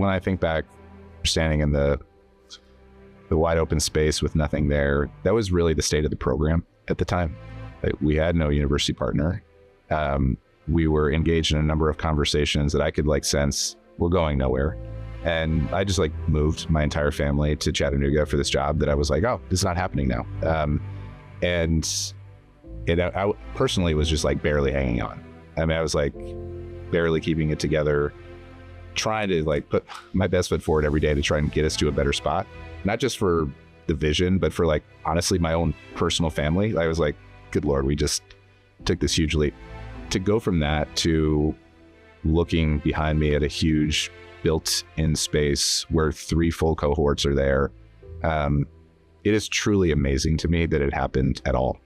when I think back, standing in the wide open space with nothing there, that was really the state of the program at the time. We had no university partner. We were engaged in a number of conversations that I could sense were going nowhere. And I just moved my entire family to Chattanooga for this job that I was oh, this is not happening now. And I personally was just barely hanging on. I mean, I was barely keeping it together, trying to put my best foot forward every day to try and get us to a better spot. Not just for the vision, but for honestly, my own personal family. I was good Lord, we just took this huge leap. To go from that to looking behind me at a huge built-in space where 3 full cohorts are there, it is truly amazing to me that it happened at all.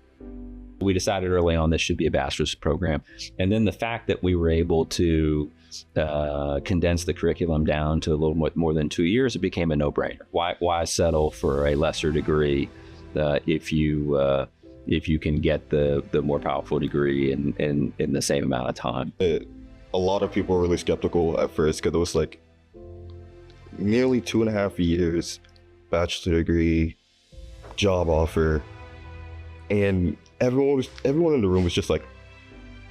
We decided early on this should be a bachelor's program. And then the fact that we were able to condense the curriculum down to a little more than 2 years, it became a no-brainer. Why settle for a lesser degree if you can get the more powerful degree in the same amount of time? A lot of people were really skeptical at first because it was nearly 2.5 years, bachelor degree, job offer, and everyone in the room was just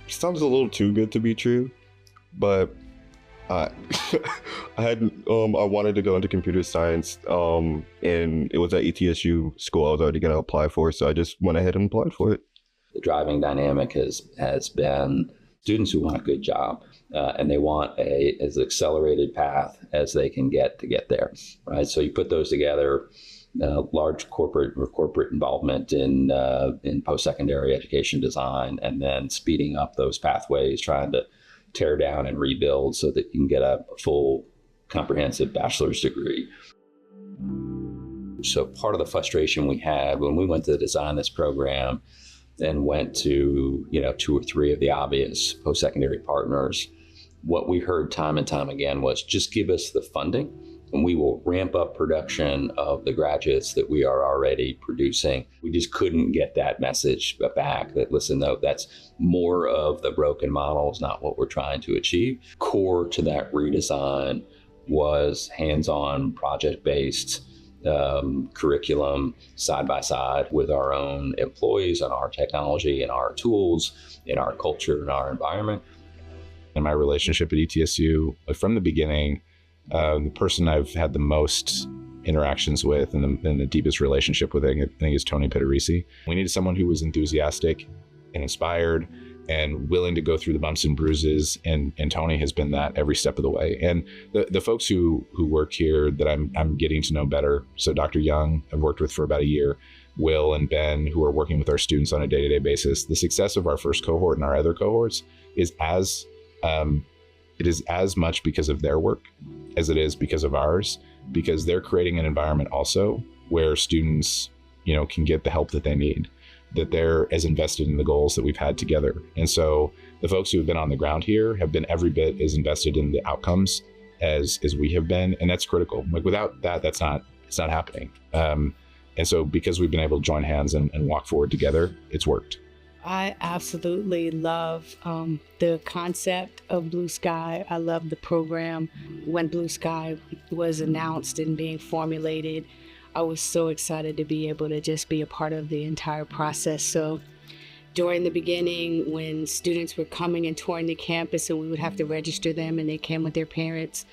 sounds a little too good to be true. But I wanted to go into computer science, and it was at ETSU school I was already going to apply for, so I just went ahead and applied for it. The driving dynamic has been students who want a good job, and they want as accelerated path as they can get there, right? So you put those together. Large corporate involvement in post-secondary education design, and then speeding up those pathways, trying to tear down and rebuild so that you can get a full comprehensive bachelor's degree. So part of the frustration we had when we went to design this program and went to 2 or 3 of the obvious post-secondary partners, what we heard time and time again was just give us the funding and we will ramp up production of the graduates that we are already producing. We just couldn't get that message back that, listen, no, that's more of the broken models, not what we're trying to achieve. Core to that redesign was hands-on, project-based curriculum side by side with our own employees and our technology and our tools and our culture and our environment. In my relationship at ETSU, from the beginning, the person I've had the most interactions with and the deepest relationship with, I think, is Tony Pederisi. We needed someone who was enthusiastic and inspired and willing to go through the bumps and bruises, and Tony has been that every step of the way. And the folks who work here that I'm getting to know better, so Dr. Young, I've worked with for about a year, Will and Ben, who are working with our students on a day-to-day basis. The success of our first cohort and our other cohorts is as much because of their work as it is because of ours, because they're creating an environment also where students, can get the help that they need, that they're as invested in the goals that we've had together. And so the folks who have been on the ground here have been every bit as invested in the outcomes as we have been. And that's critical. Without that, it's not happening. And so because we've been able to join hands and walk forward together, it's worked. I absolutely love the concept of BlueSky. I love the program. When BlueSky was announced and being formulated, I was so excited to be able to just be a part of the entire process. So during the beginning, when students were coming and touring the campus and we would have to register them and they came with their parents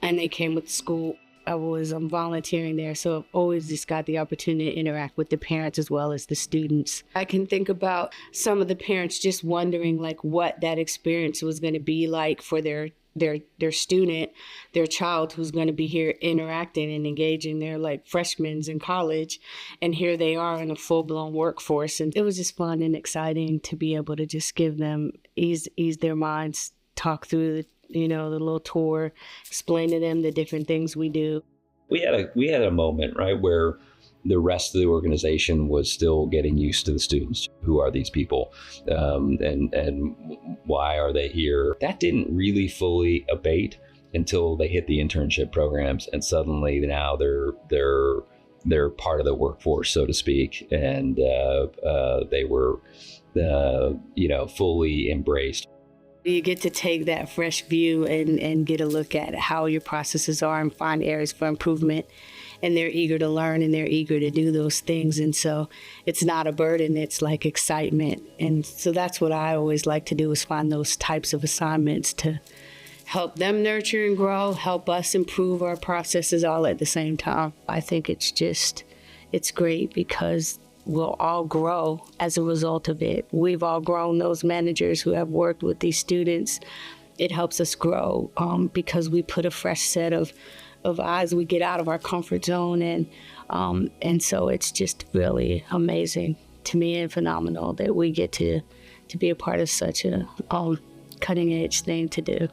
and they came with school, I was volunteering there, so I've always just got the opportunity to interact with the parents as well as the students. I can think about some of the parents just wondering what that experience was going to be like for their student, their child who's going to be here interacting and engaging. They're freshmen in college, and here they are in a full-blown workforce. And it was just fun and exciting to be able to just give them, ease their minds, talk through the little tour, explain to them the different things we do. We had a moment, right, where the rest of the organization was still getting used to the students. Who are these people, and why are they here? That didn't really fully abate until they hit the internship programs, and suddenly now they're part of the workforce, so to speak, and they were fully embraced. You get to take that fresh view and get a look at how your processes are and find areas for improvement. And they're eager to learn and they're eager to do those things. And so it's not a burden, it's like excitement. And so that's what I always like to do, is find those types of assignments to help them nurture and grow, help us improve our processes all at the same time. I think it's great because we'll all grow as a result of it. We've all grown, those managers who have worked with these students. It helps us grow because we put a fresh set of eyes. We get out of our comfort zone, and so it's just really amazing to me and phenomenal that we get to be a part of such a cutting edge thing to do.